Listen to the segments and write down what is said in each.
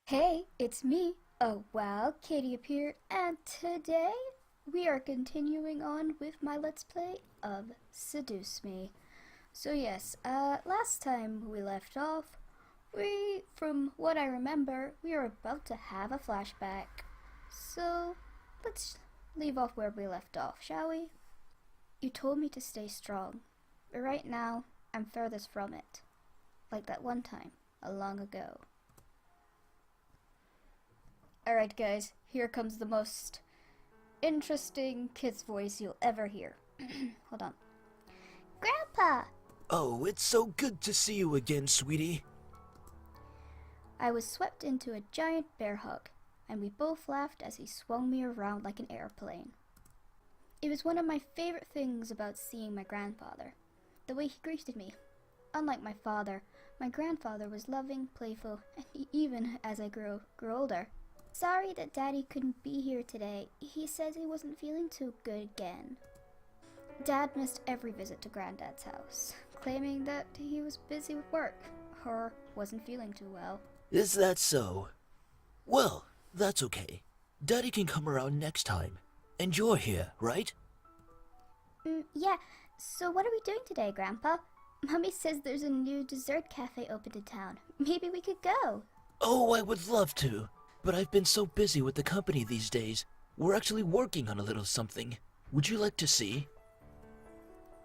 Hey, it's me. Oh wow, Katie appeared, and today we are continuing on with my Let's Play of Seduce Me. So yes, last time we left off, from what I remember, we are about to have a flashback. So, let's leave off where we left off, shall we? You told me to stay strong, but right now, I'm furthest from it. Like that one time, long ago. Alright guys, here comes the most interesting kid's voice you'll ever hear. Hold on. Grandpa! Oh, it's so good to see you again, sweetie. I was swept into a giant bear hug, and we both laughed as he swung me around like an airplane. It was one of my favorite things about seeing my grandfather, the way he greeted me. Unlike my father, my grandfather was loving, playful, and even as I grew older. Sorry that Daddy couldn't be here today. He says he wasn't feeling too good again. Dad missed every visit to Granddad's house, claiming that he was busy with work or wasn't feeling too well. Is that so? Well, that's okay. Daddy can come around next time. And you're here, right? Yeah, so what are we doing today, Grandpa? Mommy says there's a new dessert cafe open in town. Maybe we could go. Oh, I would love to. But I've been so busy with the company these days. We're actually working on a little something. Would you like to see?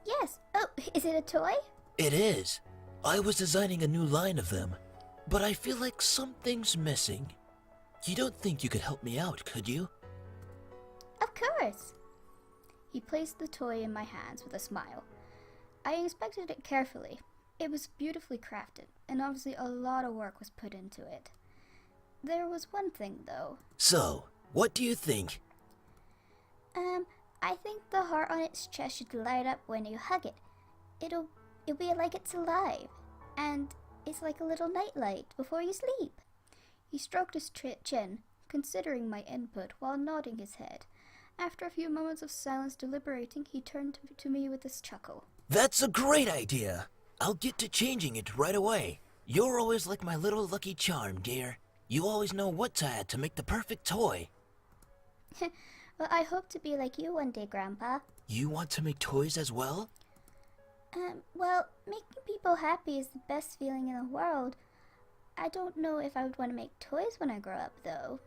Yes. Oh, is it a toy? It is. I was designing a new line of them. But I feel like something's missing. You don't think you could help me out, could you? Of course. He placed the toy in my hands with a smile. I inspected it carefully. It was beautifully crafted, and obviously a lot of work was put into it. There was one thing, though. So, what do you think? I think the heart on its chest should light up when you hug it. It'll be like it's alive, and it's like a little nightlight before you sleep. He stroked his chin, considering my input while nodding his head. After a few moments of silence deliberating, he turned to me with this chuckle. That's a great idea. I'll get to changing it right away. You're always like my little lucky charm, dear. You always know what to add to make the perfect toy. Well, I hope to be like you one day, Grandpa. You want to make toys as well? Well, making people happy is the best feeling in the world. I don't know if I would want to make toys when I grow up, though.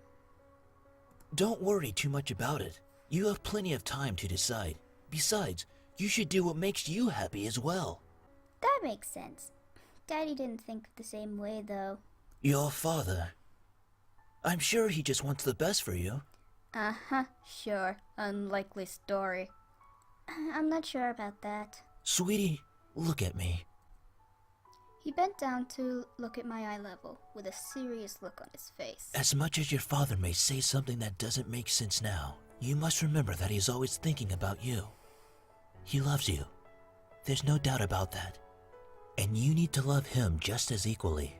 Don't worry too much about it. You have plenty of time to decide. Besides, you should do what makes you happy as well. That makes sense. Daddy didn't think the same way, though. Your father. I'm sure he just wants the best for you. Uh-huh, sure. Unlikely story. I'm not sure about that. Sweetie, look at me. He bent down to look at my eye level, with a serious look on his face. As much as your father may say something that doesn't make sense now, you must remember that he's always thinking about you. He loves you. There's no doubt about that. And you need to love him just as equally.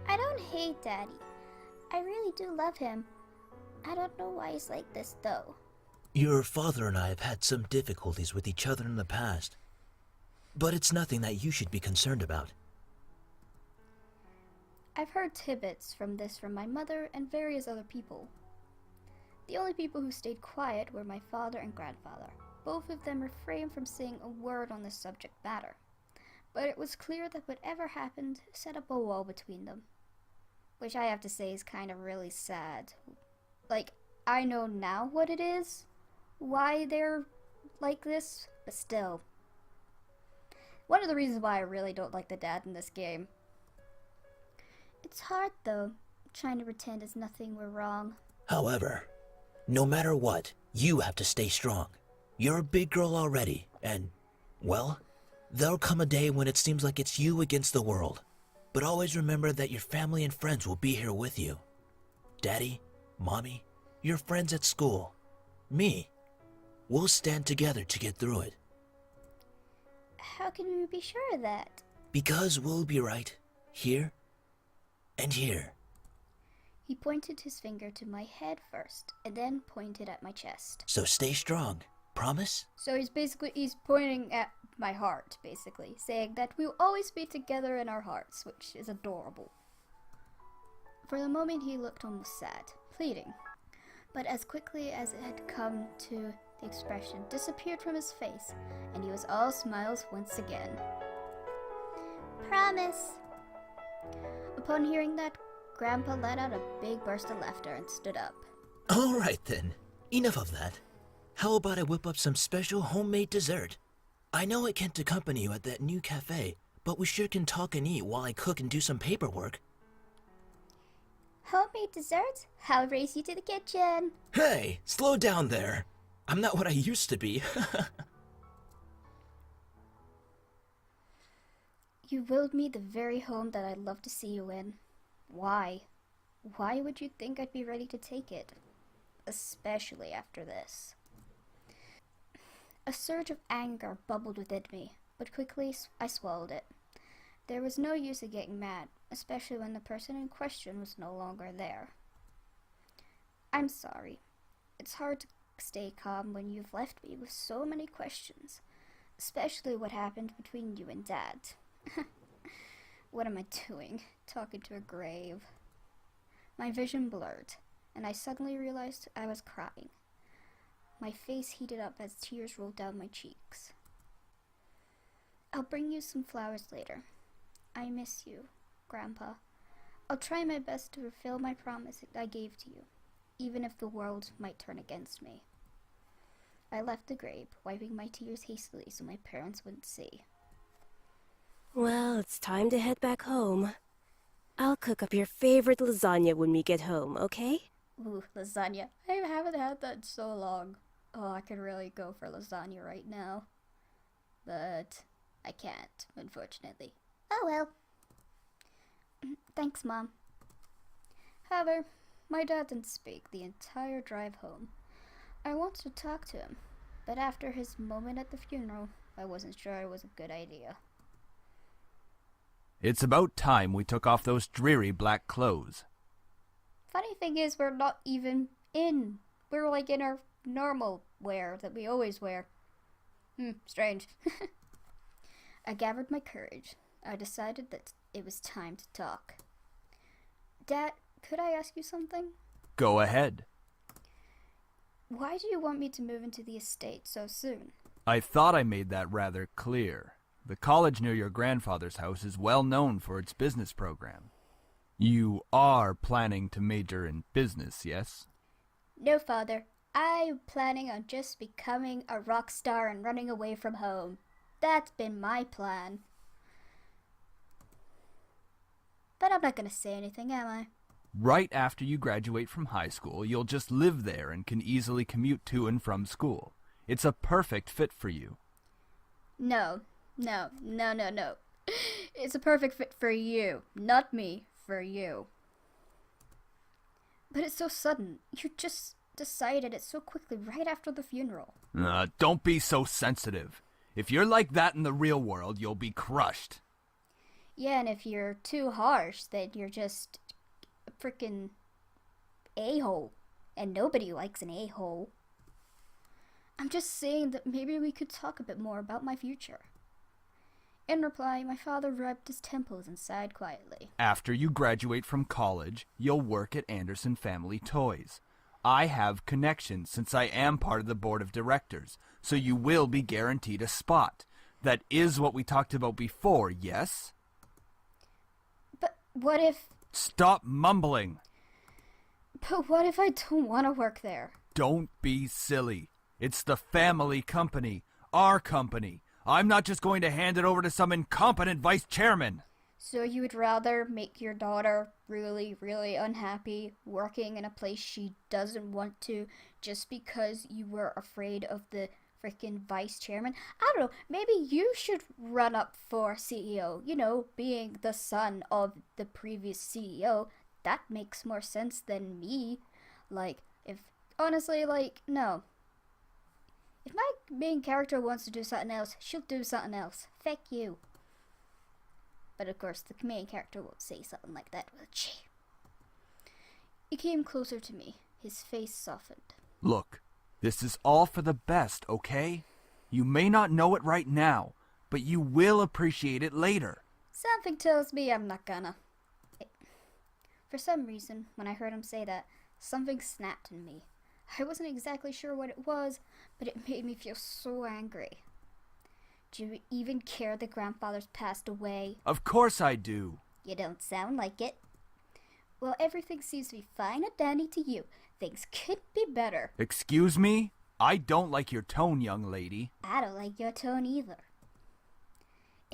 I don't hate Daddy. I really do love him. I don't know why he's like this, though. Your father and I have had some difficulties with each other in the past. But it's nothing that you should be concerned about. I've heard tidbits from this from my mother and various other people. The only people who stayed quiet were my father and grandfather. Both of them refrained from saying a word on this subject matter. But it was clear that whatever happened set up a wall between them. Which I have to say is kind of really sad. Like, I know now what it is, why they're like this, but still. One of the reasons why I really don't like the dad in this game. It's hard, though, trying to pretend as nothing were wrong. However, no matter what, you have to stay strong. You're a big girl already, and, well, there'll come a day when it seems like it's you against the world. But always remember that your family and friends will be here with you. Daddy, Mommy, your friends at school, me. We'll stand together to get through it. How can we be sure of that? Because we'll be right here and here. He pointed his finger to my head first, and then pointed at my chest. So stay strong. Promise? So he's pointing at my heart, basically, saying that we'll always be together in our hearts, which is adorable. For the moment he looked almost sad, pleading. But as quickly as it had come to, the expression disappeared from his face, and he was all smiles once again. Promise! Upon hearing that, Grandpa let out a big burst of laughter and stood up. All right then, enough of that. How about I whip up some special homemade dessert? I know I can't accompany you at that new cafe, but we sure can talk and eat while I cook and do some paperwork. Homemade desserts? I'll race you to the kitchen. Hey, slow down there. I'm not what I used to be. You willed me the very home that I'd love to see you in. Why? Why would you think I'd be ready to take it? Especially after this. A surge of anger bubbled within me, but quickly I swallowed it. There was no use in getting mad, especially when the person in question was no longer there. I'm sorry. It's hard to stay calm when you've left me with so many questions, especially what happened between you and Dad. What am I doing? Talking to a grave. My vision blurred, and I suddenly realized I was crying. My face heated up as tears rolled down my cheeks. I'll bring you some flowers later. I miss you, Grandpa. I'll try my best to fulfill my promise I gave to you, even if the world might turn against me. I left the grave, wiping my tears hastily so my parents wouldn't see. Well, it's time to head back home. I'll cook up your favorite lasagna when we get home, okay? Ooh, lasagna. I haven't had that in so long. Oh, I could really go for lasagna right now. But I can't, unfortunately. Oh well. Thanks, Mom. However, my dad didn't speak the entire drive home. I wanted to talk to him, but after his moment at the funeral, I wasn't sure it was a good idea. It's about time we took off those dreary black clothes. Funny thing is, we're not even in. We're like in our normal wear that we always wear. Strange. I gathered my courage. I decided that it was time to talk. Dad, could I ask you something? Go ahead. Why do you want me to move into the estate so soon? I thought I made that rather clear. The college near your grandfather's house is well known for its business program. You are planning to major in business, yes? No, Father. I'm planning on just becoming a rock star and running away from home. That's been my plan. But I'm not going to say anything, am I? Right after you graduate from high school, you'll just live there and can easily commute to and from school. It's a perfect fit for you. No. It's a perfect fit for you. Not me, for you. But it's so sudden. You just decided it so quickly right after the funeral. Don't be so sensitive. If you're like that in the real world, you'll be crushed. Yeah, and if you're too harsh, then you're just a frickin' a-hole. And nobody likes an a-hole. I'm just saying that maybe we could talk a bit more about my future. In reply, my father rubbed his temples and sighed quietly. After you graduate from college, you'll work at Anderson Family Toys. I have connections since I am part of the board of directors, so you will be guaranteed a spot. That is what we talked about before, yes? But what if... Stop mumbling! But what if I don't want to work there? Don't be silly. It's the family company, our company. I'm not just going to hand it over to some incompetent vice chairman. So you would rather make your daughter really, really unhappy working in a place she doesn't want to just because you were afraid of the freaking vice chairman? I don't know, maybe you should run up for CEO. You know, being the son of the previous CEO, that makes more sense than me. Like, no. If my main character wants to do something else, she'll do something else. Feck you. But of course, the main character won't say something like that, will she? He came closer to me. His face softened. Look, this is all for the best, okay? You may not know it right now, but you will appreciate it later. Something tells me I'm not gonna. For some reason, when I heard him say that, something snapped in me. I wasn't exactly sure what it was, but it made me feel so angry. Do you even care that grandfather's passed away? Of course I do. You don't sound like it. Well, everything seems to be fine and dandy to you. Things could be better. Excuse me? I don't like your tone, young lady. I don't like your tone either.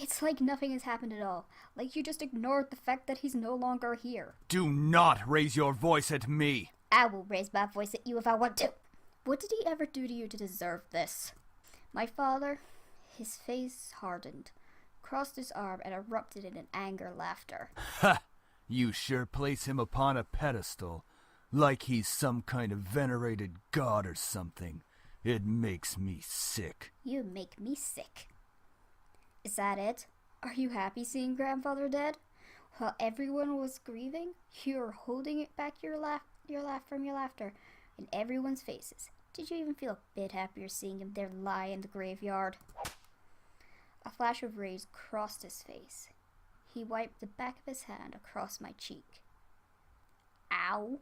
It's like nothing has happened at all. Like you just ignored the fact that he's no longer here. Do not raise your voice at me. I will raise my voice at you if I want to. What did he ever do to you to deserve this? My father, his face hardened, crossed his arm, and erupted in an anger laughter. Ha! You sure place him upon a pedestal, like he's some kind of venerated god or something. It makes me sick. You make me sick. Is that it? Are you happy seeing grandfather dead? While everyone was grieving, you were holding it back your laugh from your laughter in everyone's faces. Did you even feel a bit happier seeing him there lie in the graveyard? A flash of rage crossed his face. He wiped the back of his hand across my cheek. Ow.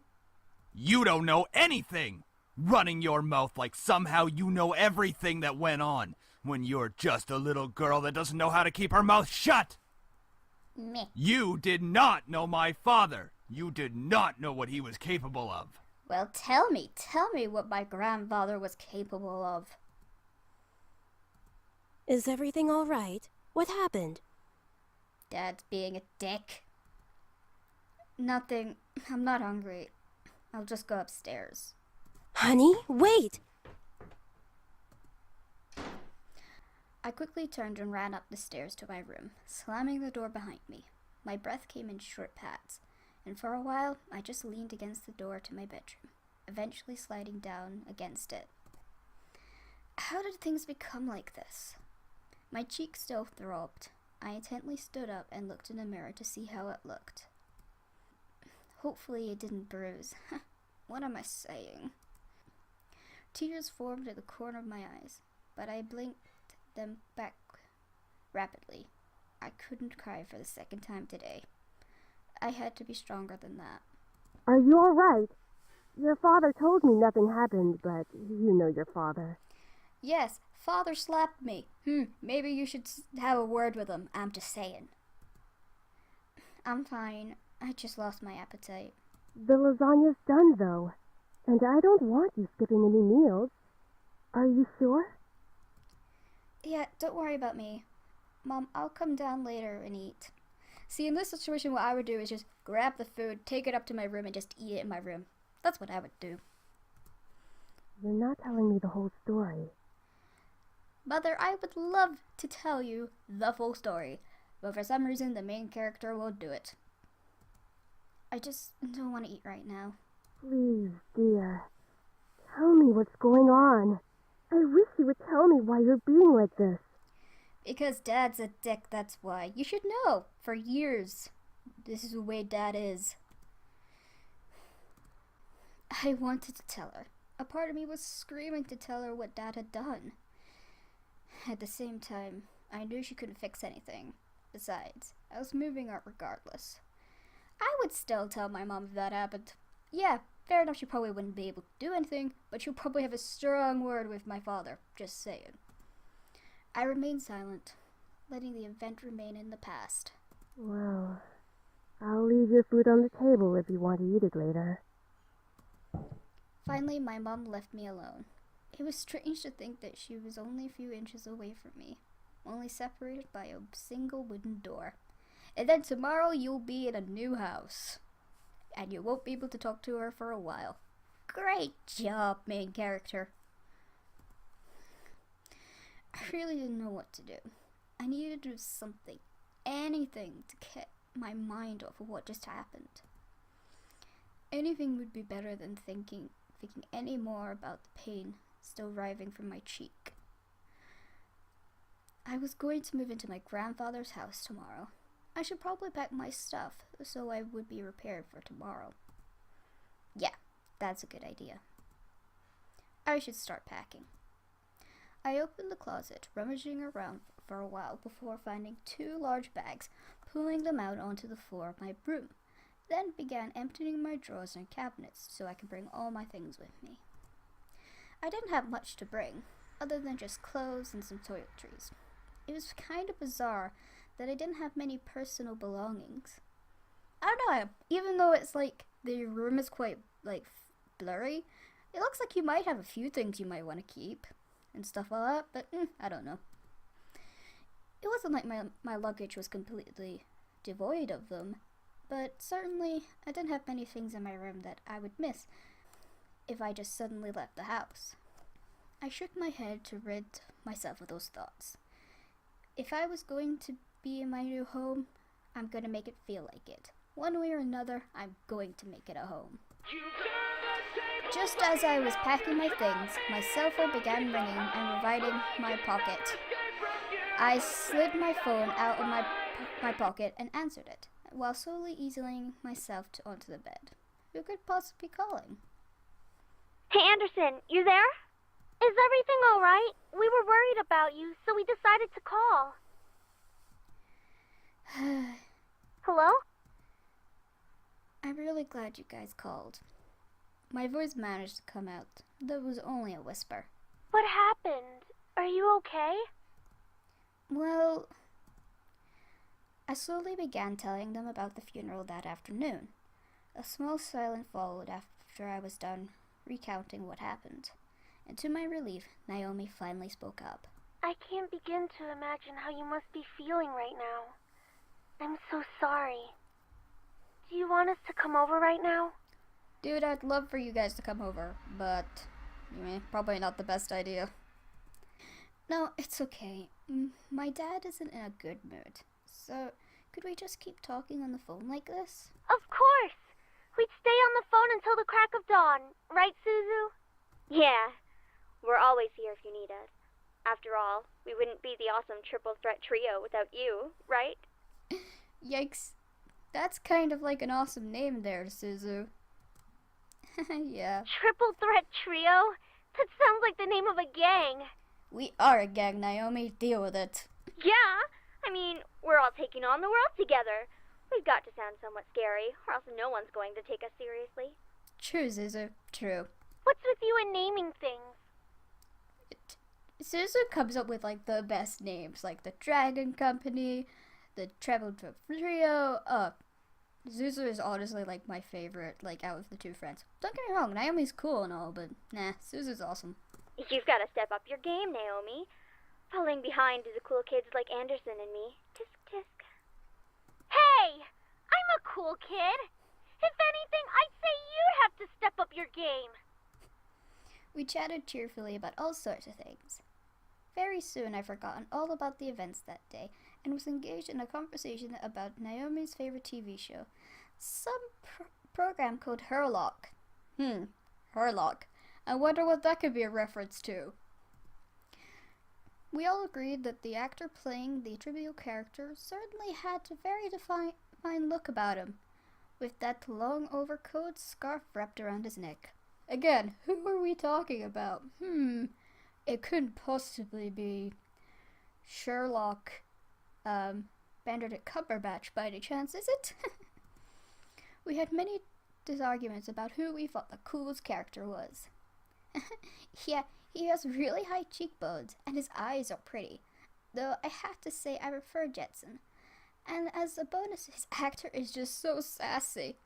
You don't know anything! Running your mouth like somehow you know everything that went on, when you're just a little girl that doesn't know how to keep her mouth shut! Meh. You did not know my father! You did not know what he was capable of! Well, tell me what my grandfather was capable of. Is everything all right? What happened? Dad's being a dick. Nothing. I'm not hungry. I'll just go upstairs. Honey, wait! I quickly turned and ran up the stairs to my room, slamming the door behind me. My breath came in short pats, and for a while I just leaned against the door to my bedroom, eventually sliding down against it. How did things become like this? My cheek still throbbed. I intently stood up and looked in the mirror to see how it looked. Hopefully it didn't bruise. What am I saying? Tears formed at the corner of my eyes, but I blinked them back rapidly. I couldn't cry for the second time today. I had to be stronger than that. Are you all right? Your father told me nothing happened, but you know your father. Yes, father slapped me. Maybe you should have a word with him. I'm just saying. I'm fine. I just lost my appetite. The lasagna's done, though, and I don't want you skipping any meals. Are you sure? Yeah, don't worry about me. Mom, I'll come down later and eat. See, in this situation, what I would do is just grab the food, take it up to my room, and just eat it in my room. That's what I would do. You're not telling me the whole story. Mother, I would love to tell you the full story, but for some reason, the main character won't do it. I just don't want to eat right now. Please, dear. Tell me what's going on. I wish you would tell me why you're being like this. Because Dad's a dick, that's why. You should know. For years, this is the way Dad is. I wanted to tell her. A part of me was screaming to tell her what Dad had done. At the same time, I knew she couldn't fix anything. Besides, I was moving out regardless. I would still tell my mom if that happened. Yeah, fair enough, she probably wouldn't be able to do anything, but she'll probably have a strong word with my father. Just saying. I remained silent, letting the event remain in the past. Well, I'll leave your food on the table if you want to eat it later. Finally, my mom left me alone. It was strange to think that she was only a few inches away from me, only separated by a single wooden door. And then tomorrow you'll be in a new house, and you won't be able to talk to her for a while. Great job, main character. I really didn't know what to do. I needed to do something, anything, to get my mind off of what just happened. Anything would be better than thinking any more about the pain still writhing from my cheek. I was going to move into my grandfather's house tomorrow. I should probably pack my stuff so I would be prepared for tomorrow. Yeah, that's a good idea. I should start packing. I opened the closet, rummaging around for a while before finding 2 large bags, pulling them out onto the floor of my room. then began emptying my drawers and cabinets so I could bring all my things with me. I didn't have much to bring, other than just clothes and some toiletries. It was kind of bizarre that I didn't have many personal belongings. I don't know, even though it's like the room is quite like blurry, it looks like you might have a few things you might want to keep and stuff like that, but I don't know. It wasn't like my luggage was completely devoid of them, but certainly I didn't have many things in my room that I would miss if I just suddenly left the house. I shook my head to rid myself of those thoughts. If I was going to be in my new home, I'm going to make it feel like it. One way or another, I'm going to make it a home. Just as I was packing my things, my cell phone began ringing and reviving my pocket. I slid my phone out of my pocket and answered it, while slowly easing myself onto the bed. Who could possibly be calling? Hey Anderson, you there? Is everything alright? We were worried about you, so we decided to call. Hello? I'm really glad you guys called. My voice managed to come out, though it was only a whisper. What happened? Are you okay? Well, I slowly began telling them about the funeral that afternoon. A small silence followed after I was done recounting what happened. And to my relief, Naomi finally spoke up. I can't begin to imagine how you must be feeling right now. I'm so sorry. Do you want us to come over right now? Dude, I'd love for you guys to come over, but probably not the best idea. No, it's okay. My dad isn't in a good mood. So, could we just keep talking on the phone like this? Of course! We'd stay on the phone until the crack of dawn. Right, Suzu? Yeah. We're always here if you need us. After all, we wouldn't be the awesome triple threat trio without you, right? Yikes. That's kind of like an awesome name there, Suzu. Yeah. Triple threat trio? That sounds like the name of a gang. We are a gang, Naomi. Deal with it. Yeah, I mean, we're all taking on the world together. We've got to sound somewhat scary, or else no one's going to take us seriously. True, Suzu. True. What's with you and naming things? Suzu comes up with like the best names, like the Dragon Company, the Treble Trio. Suzu is honestly like my favorite, like out of the two friends. Don't get me wrong, Naomi's cool and all, but nah, Suzu's awesome. You've got to step up your game, Naomi. Falling behind to the cool kids like Anderson and me. Tisk tisk. Hey! I'm a cool kid! If anything, I'd say you'd have to step up your game. We chatted cheerfully about all sorts of things. Very soon I'd forgotten all about the events that day and was engaged in a conversation about Naomi's favorite TV show. Some program called Herlock. Herlock. I wonder what that could be a reference to. We all agreed that the actor playing the trivial character certainly had a very defined look about him, with that long overcoat scarf wrapped around his neck. Again, who are we talking about? It couldn't possibly be Sherlock, Benedict Cumberbatch by any chance, is it? We had many disarguments about who we thought the coolest character was. Yeah, he has really high cheekbones, and his eyes are pretty, though I have to say I prefer Jetson. And as a bonus, his actor is just so sassy.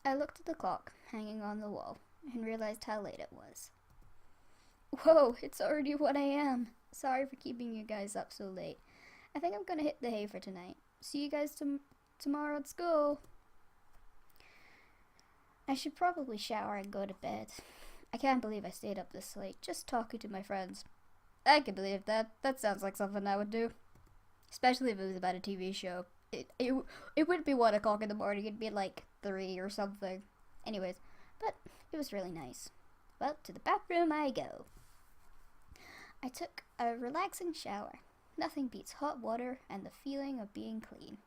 I looked at the clock hanging on the wall and realized how late it was. Whoa, it's already 1 a.m. Sorry for keeping you guys up so late. I think I'm gonna hit the hay for tonight. See you guys tomorrow at school. I should probably shower and go to bed. I can't believe I stayed up this late just talking to my friends. I can believe that. That sounds like something I would do. Especially if it was about a TV show. It wouldn't be 1 o'clock in the morning. It'd be like 3 or something. Anyways, but it was really nice. Well, to the bathroom I go. I took a relaxing shower. Nothing beats hot water and the feeling of being clean.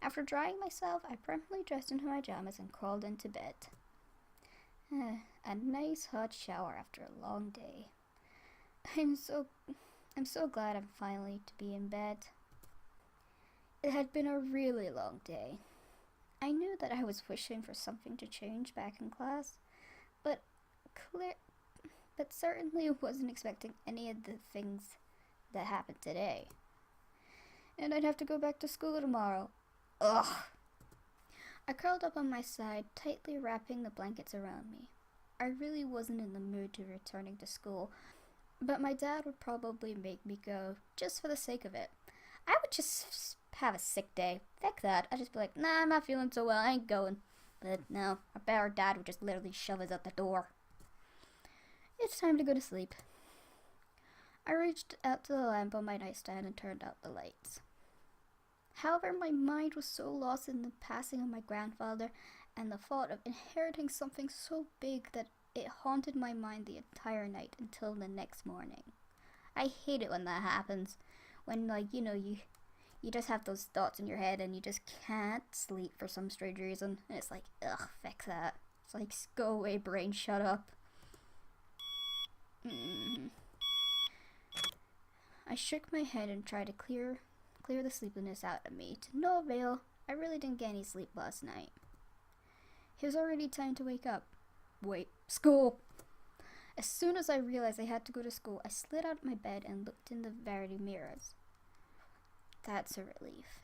After drying myself, I promptly dressed into my pajamas and crawled into bed. A nice hot shower after a long day. I'm so glad I'm finally to be in bed. It had been a really long day. I knew that I was wishing for something to change back in class, but certainly wasn't expecting any of the things that happened today. And I'd have to go back to school tomorrow. Ugh. I curled up on my side, tightly wrapping the blankets around me. I really wasn't in the mood to returning to school, but my dad would probably make me go just for the sake of it. I would just have a sick day. Heck that. I'd just be like, nah, I'm not feeling so well, I ain't going. But no, I bet our dad would just literally shove us out the door. It's time to go to sleep. I reached out to the lamp on my nightstand and turned out the lights. However, my mind was so lost in the passing of my grandfather and the thought of inheriting something so big that it haunted my mind the entire night until the next morning. I hate it when that happens. When, like, you just have those thoughts in your head and you just can't sleep for some strange reason. And it's like, ugh, fix that. It's like, go away, brain, shut up. I shook my head and tried to clear the sleepiness out of me. To no avail. I really didn't get any sleep last night. It was already time to wake up. Wait, school! As soon as I realized I had to go to school, I slid out of my bed and looked in the vanity mirrors. That's a relief.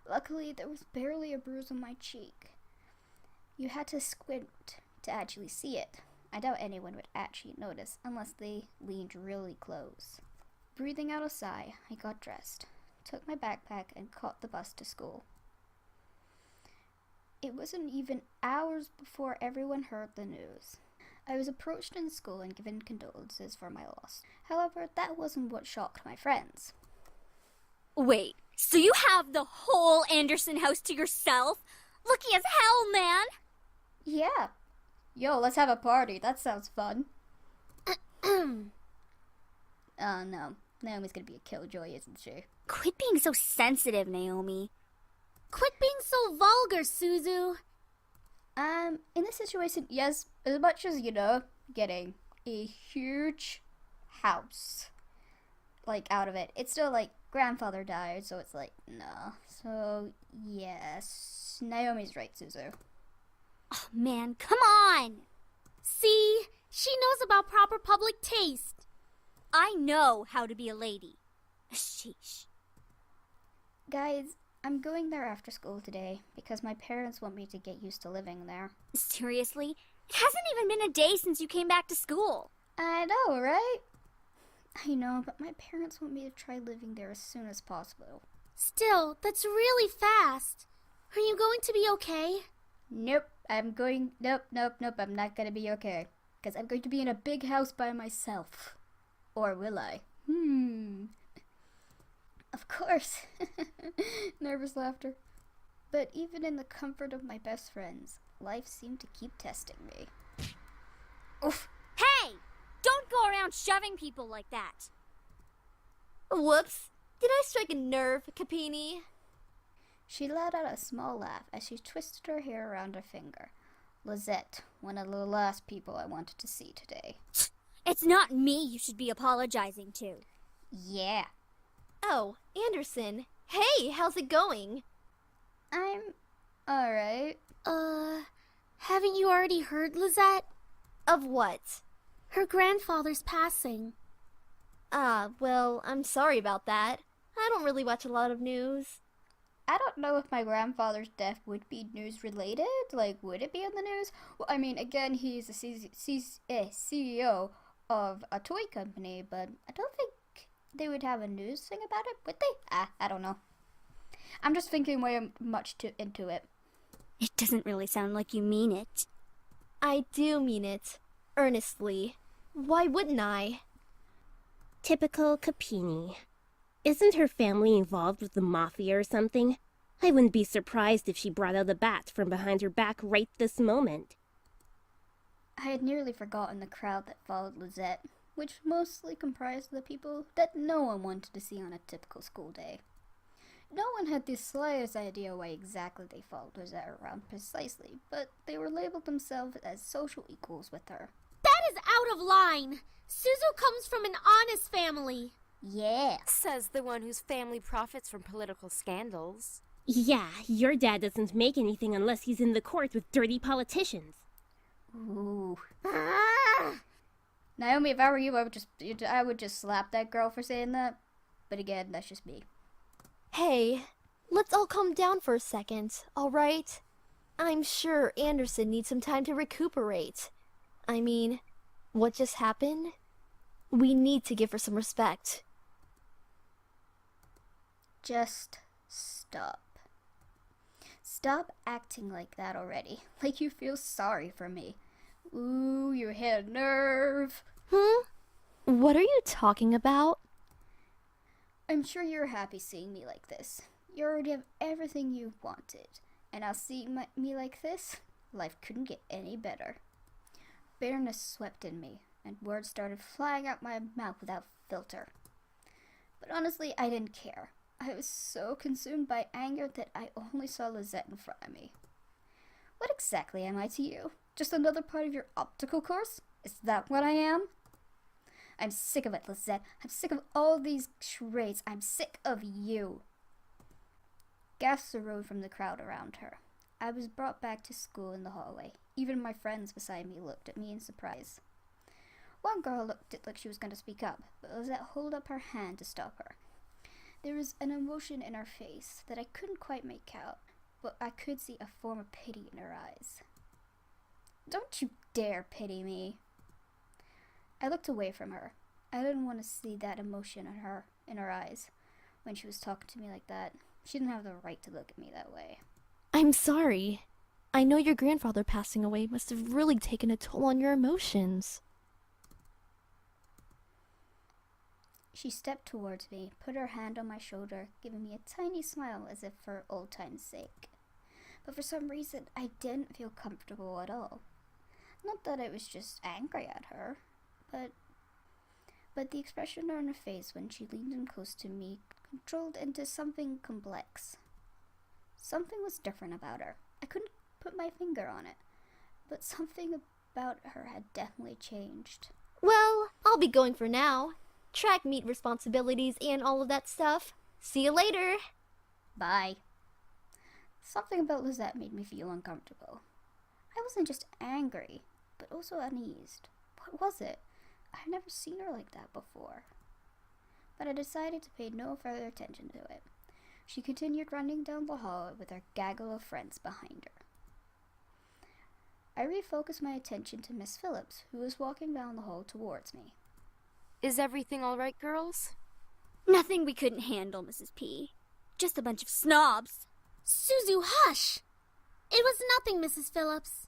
Luckily, there was barely a bruise on my cheek. You had to squint to actually see it. I doubt anyone would actually notice unless they leaned really close. Breathing out a sigh, I got dressed, took my backpack, and caught the bus to school. It wasn't even hours before everyone heard the news. I was approached in school and given condolences for my loss. However, that wasn't what shocked my friends. Wait, so you have the whole Anderson house to yourself? Lucky as hell, man! Yeah. Yo, let's have a party. That sounds fun. Oh no. Naomi's gonna be a killjoy, isn't she? Quit being so sensitive, Naomi. Quit being so vulgar, Suzu. In this situation, yes, as much as, getting a huge house, out of it, it's still, grandfather died, so it's no. So, yes, Naomi's right, Suzu. Oh, man, come on! See? She knows about proper public taste. I know how to be a lady. Sheesh. Guys, I'm going there after school today because my parents want me to get used to living there. Seriously? It hasn't even been a day since you came back to school. I know, right? I know, but my parents want me to try living there as soon as possible. Still, that's really fast. Are you going to be okay? Nope, I'm not gonna be okay. Because I'm going to be in a big house by myself. Or will I? Of course. Nervous laughter. But even in the comfort of my best friends, life seemed to keep testing me. Oof. Hey! Don't go around shoving people like that. Whoops. Did I strike a nerve, Capini? She let out a small laugh as she twisted her hair around her finger. Lizette, one of the last people I wanted to see today. It's not me you should be apologizing to. Yeah. Oh, Anderson. Hey, how's it going? I'm alright. Haven't you already heard, Lizette? Of what? Her grandfather's passing. Well, I'm sorry about that. I don't really watch a lot of news. I don't know if my grandfather's death would be news related. Would it be on the news? Well, I mean, again, he's the CEO of a toy company, but I don't think they would have a news thing about it, would they? I don't know. I'm just thinking way much into it. It doesn't really sound like you mean it. I do mean it. Earnestly. Why wouldn't I? Typical Capini. Isn't her family involved with the mafia or something? I wouldn't be surprised if she brought out a bat from behind her back right this moment. I had nearly forgotten the crowd that followed Lizette, which mostly comprised the people that no one wanted to see on a typical school day. No one had the slightest idea why exactly they followed Lizette around precisely, but they were labeled themselves as social equals with her. That is out of line! Suzu comes from an honest family. Yeah. Says the one whose family profits from political scandals. Yeah, your dad doesn't make anything unless he's in the court with dirty politicians. Ooh. Naomi, if I were you, I would just slap that girl for saying that. But again, that's just me. Hey, let's all calm down for a second, alright? I'm sure Anderson needs some time to recuperate. I mean, what just happened? We need to give her some respect. Just stop. Stop acting like that already. Like you feel sorry for me. Ooh, you hit a nerve. What are you talking about? I'm sure you're happy seeing me like this. You already have everything you wanted. And now seeing me like this, life couldn't get any better. Bitterness swept in me, and words started flying out my mouth without filter. But honestly, I didn't care. I was so consumed by anger that I only saw Lizette in front of me. What exactly am I to you? Just another part of your optical course? Is that what I am? I'm sick of it, Lizette. I'm sick of all these charades. I'm sick of you. Gasps arose from the crowd around her. I was brought back to school in the hallway. Even my friends beside me looked at me in surprise. One girl looked like she was going to speak up, but Lizette held up her hand to stop her. There was an emotion in her face that I couldn't quite make out, but I could see a form of pity in her eyes. Don't you dare pity me. I looked away from her. I didn't want to see that emotion in her eyes when she was talking to me like that. She didn't have the right to look at me that way. I'm sorry. I know your grandfather passing away must have really taken a toll on your emotions. She stepped towards me, put her hand on my shoulder, giving me a tiny smile as if for old time's sake. But for some reason, I didn't feel comfortable at all. Not that I was just angry at her, but the expression on her face when she leaned in close to me controlled into something complex. Something was different about her. I couldn't put my finger on it, but something about her had definitely changed. Well, I'll be going for now. Track meet responsibilities and all of that stuff. See you later. Bye. Something about Lizette made me feel uncomfortable. I wasn't just angry, but also uneased. What was it? I'd never seen her like that before. But I decided to pay no further attention to it. She continued running down the hall with her gaggle of friends behind her. I refocused my attention to Miss Phillips, who was walking down the hall towards me. Is everything all right, girls? Nothing we couldn't handle, Mrs. P. Just a bunch of snobs. Suzu, hush! It was nothing, Mrs. Phillips.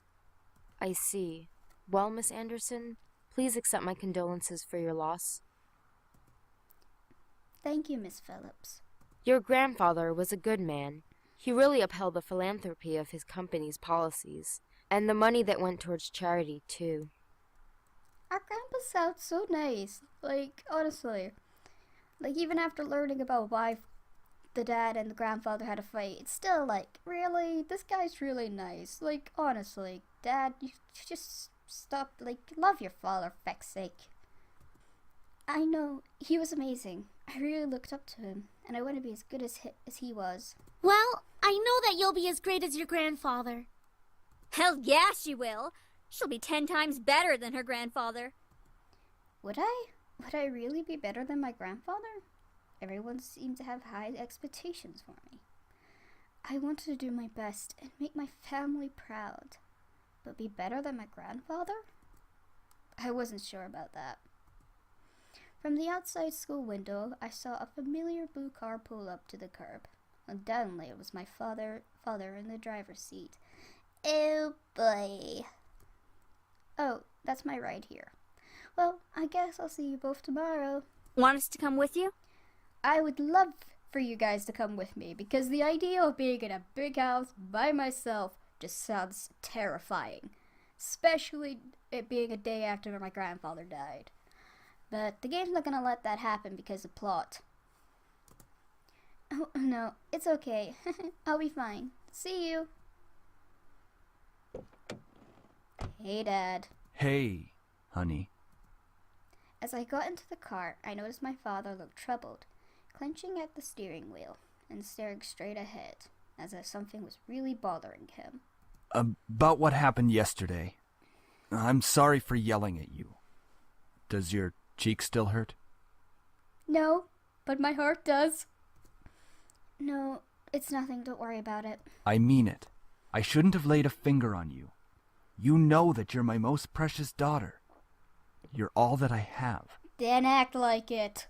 I see. Well, Miss Anderson, please accept my condolences for your loss. Thank you, Miss Phillips. Your grandfather was a good man. He really upheld the philanthropy of his company's policies, and the money that went towards charity, too. Our grandpa sounds so nice. Like, honestly. Like, even after learning about why the dad and the grandfather had a fight, it's still like, really? This guy's really nice. Like, honestly, Dad, you just stop, like, love your father, for feck's sake. I know, he was amazing. I really looked up to him, and I want to be as good as he was. Well, I know that you'll be as great as your grandfather. Hell yeah, she will. She'll be 10 times better than her grandfather. Would I? Would I really be better than my grandfather? Everyone seemed to have high expectations for me. I wanted to do my best and make my family proud. But be better than my grandfather? I wasn't sure about that. From the outside school window, I saw a familiar blue car pull up to the curb. Undoubtedly, it was my father in the driver's seat. Oh boy. Oh, that's my ride here. Well, I guess I'll see you both tomorrow. Want us to come with you? I would love for you guys to come with me, because the idea of being in a big house by myself just sounds terrifying. Especially it being a day after my grandfather died. But the game's not gonna let that happen because of plot. Oh, no, it's okay. I'll be fine. See you. Hey, Dad. Hey, honey. As I got into the car, I noticed my father looked troubled, clenching at the steering wheel and staring straight ahead. as if something was really bothering him. About what happened yesterday. I'm sorry for yelling at you. Does your cheek still hurt? No, but my heart does. No, it's nothing. Don't worry about it. I mean it. I shouldn't have laid a finger on you. You know that you're my most precious daughter. You're all that I have. Then act like it.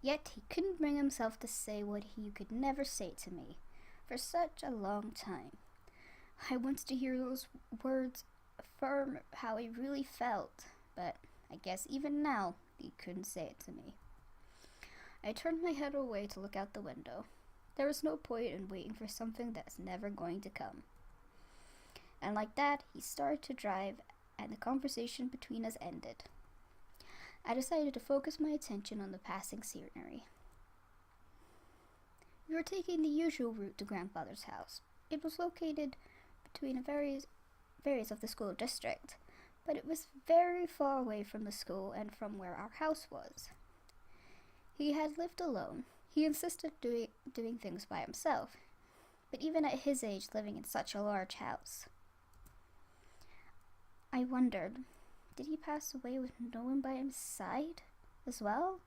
Yet he couldn't bring himself to say what he could never say to me for such a long time. I wanted to hear those words affirm how he really felt, but I guess even now he couldn't say it to me. I turned my head away to look out the window. There was no point in waiting for something that's never going to come. And like that, he started to drive, and the conversation between us ended. I decided to focus my attention on the passing scenery. We were taking the usual route to grandfather's house. It was located between various of the school district, but it was very far away from the school and from where our house was. He had lived alone. He insisted doing things by himself, but even at his age, living in such a large house. I wondered, did he pass away with no one by his side as well?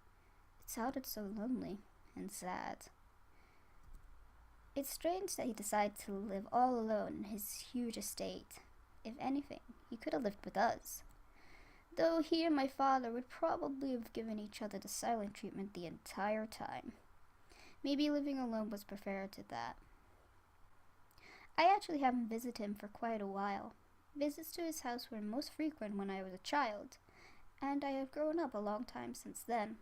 It sounded so lonely and sad. It's strange that he decided to live all alone in his huge estate. If anything, he could have lived with us. Though he and my father would probably have given each other the silent treatment the entire time. Maybe living alone was preferred to that. I actually haven't visited him for quite a while. Visits to his house were most frequent when I was a child, and I have grown up a long time since then.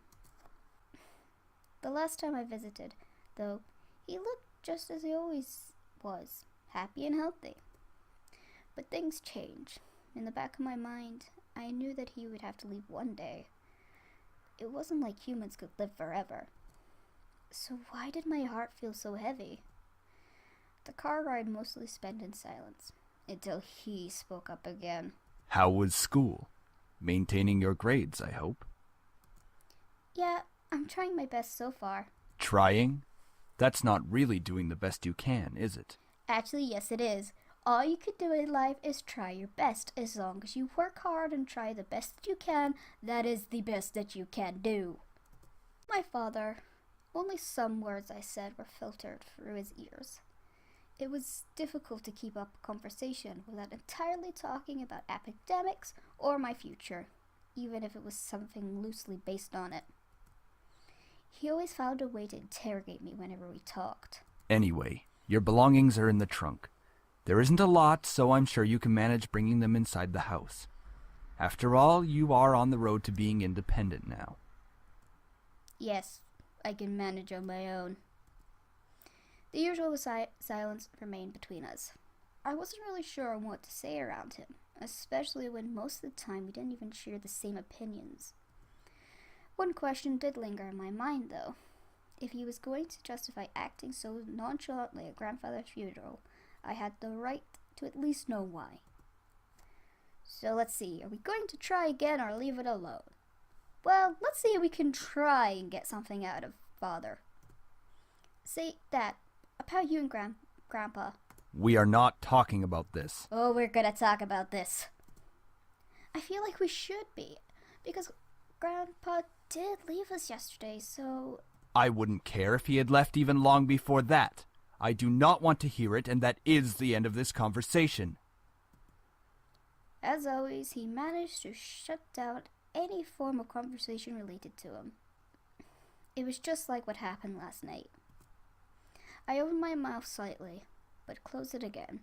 The last time I visited, though, he looked just as he always was, happy and healthy. But things change. In the back of my mind, I knew that he would have to leave one day. It wasn't like humans could live forever. So why did my heart feel so heavy? The car ride mostly spent in silence, until he spoke up again. How was school? Maintaining your grades, I hope. Yeah, I'm trying my best so far. Trying? That's not really doing the best you can, is it? Actually, yes it is. All you can do in life is try your best. As long as you work hard and try the best that you can, that is the best that you can do. My father, only some words I said were filtered through his ears. It was difficult to keep up a conversation without entirely talking about academics or my future, even if it was something loosely based on it. He always found a way to interrogate me whenever we talked. Anyway, your belongings are in the trunk. There isn't a lot, so I'm sure you can manage bringing them inside the house. After all, you are on the road to being independent now. Yes, I can manage on my own. The usual silence remained between us. I wasn't really sure on what to say around him, especially when most of the time we didn't even share the same opinions. One question did linger in my mind, though. If he was going to justify acting so nonchalantly at grandfather's funeral, I had the right to at least know why. So let's see, are we going to try again or leave it alone? Well, let's see if we can try and get something out of father. Say, Dad, about you and Grandpa. We are not talking about this. Oh, we're gonna talk about this. I feel like we should be, because Grandpa did leave us yesterday, so... I wouldn't care if he had left even long before that. I do not want to hear it, and that is the end of this conversation. As always, he managed to shut down any form of conversation related to him. It was just like what happened last night. I opened my mouth slightly, but closed it again.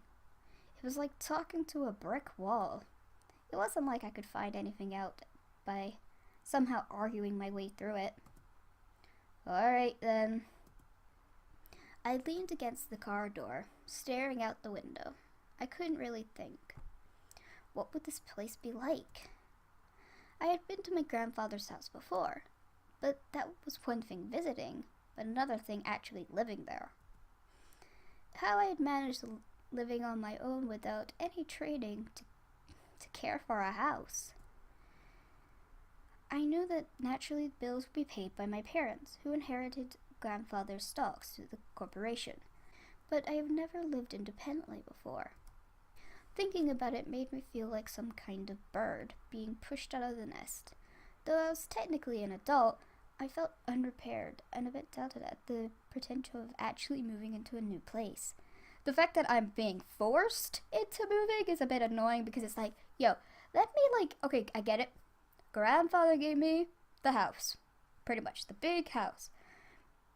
It was like talking to a brick wall. It wasn't like I could find anything out by somehow arguing my way through it. Alright then. I leaned against the car door, staring out the window. I couldn't really think. What would this place be like? I had been to my grandfather's house before, but that was one thing visiting, but another thing actually living there. How I had managed living on my own without any training to care for a house. I knew that naturally bills would be paid by my parents, who inherited grandfather's stocks to the corporation, but I have never lived independently before. Thinking about it made me feel like some kind of bird being pushed out of the nest. Though I was technically an adult, I felt unprepared and a bit doubted at the potential of actually moving into a new place. The fact that I'm being forced into moving is a bit annoying because it's like, yo, let me okay, I get it. Grandfather gave me the house. Pretty much, the big house.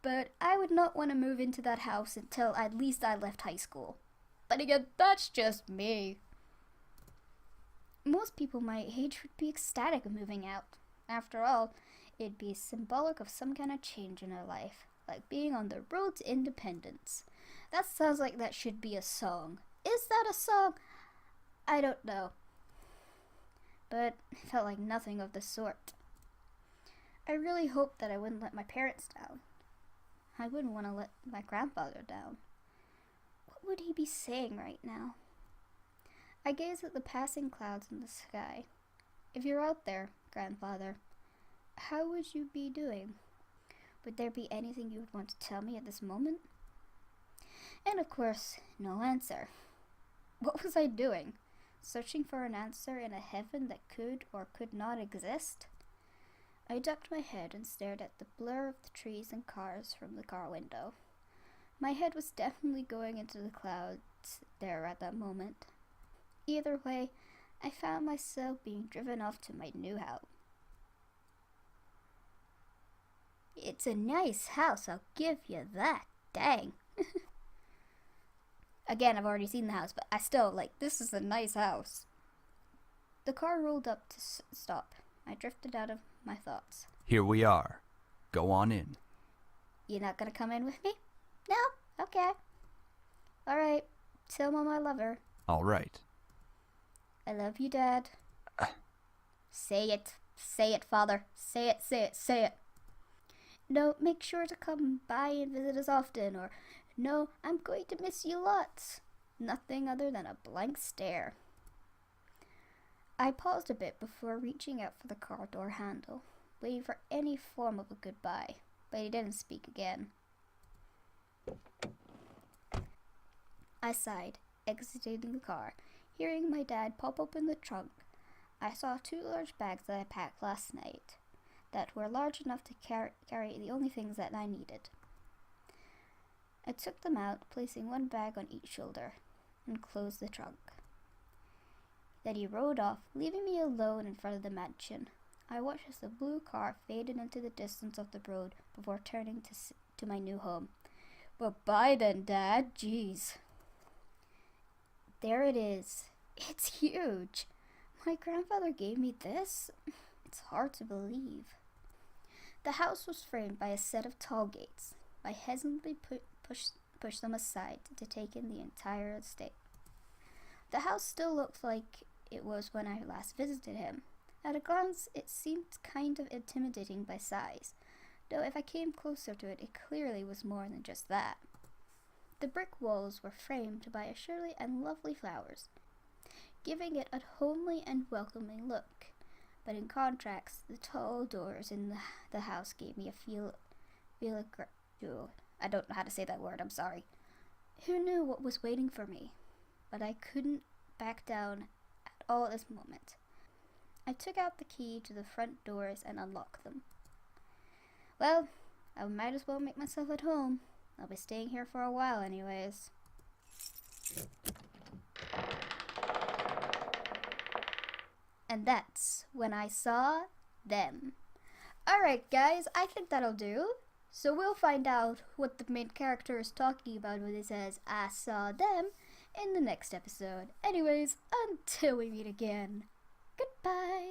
But I would not want to move into that house until at least I left high school. But again, that's just me. Most people my age would be ecstatic of moving out. After all, it'd be symbolic of some kind of change in their life, like being on the road to independence. That sounds like that should be a song. Is that a song? I don't know. But it felt like nothing of the sort. I really hoped that I wouldn't let my parents down. I wouldn't want to let my grandfather down. What would he be saying right now? I gazed at the passing clouds in the sky. If you're out there, grandfather, how would you be doing? Would there be anything you would want to tell me at this moment? And of course, no answer. What was I doing? Searching for an answer in a heaven that could or could not exist? I ducked my head and stared at the blur of the trees and cars from the car window. My head was definitely going into the clouds there at that moment. Either way, I found myself being driven off to my new house. It's a nice house, I'll give you that. Dang. Again, I've already seen the house, but I still, this is a nice house. The car rolled up to stop. I drifted out of my thoughts. Here we are. Go on in. You not gonna come in with me? No? Okay. Alright. Tell Mom I love her. All right. I love you, Dad. Say it. Say it, Father. Say it, say it, say it. No, make sure to come by and visit us often, or no, I'm going to miss you lots. Nothing other than a blank stare. I paused a bit before reaching out for the car door handle, waiting for any form of a goodbye, but he didn't speak again. I sighed, exiting the car, hearing my dad pop open the trunk. I saw 2 large bags that I packed last night that were large enough to carry the only things that I needed. I took them out, placing one bag on each shoulder, and closed the trunk. Then he rode off, leaving me alone in front of the mansion. I watched as the blue car faded into the distance of the road before turning to my new home. Well, bye then, Dad. Jeez. There it is. It's huge. My grandfather gave me this? It's hard to believe. The house was framed by a set of tall gates. I hesitantly pushed them aside to take in the entire estate. The house still looked like it was when I last visited him. At a glance, it seemed kind of intimidating by size, though if I came closer to it, it clearly was more than just that. The brick walls were framed by a shirley and lovely flowers, giving it a homely and welcoming look. But in contrast, the tall doors in the house gave me a feel I don't know how to say that word, I'm sorry. Who knew what was waiting for me? But I couldn't back down at all at this moment. I took out the key to the front doors and unlocked them. Well, I might as well make myself at home. I'll be staying here for a while anyways. And that's when I saw them. Alright guys, I think that'll do. So we'll find out what the main character is talking about when he says, I saw them, in the next episode. Anyways, until we meet again, goodbye.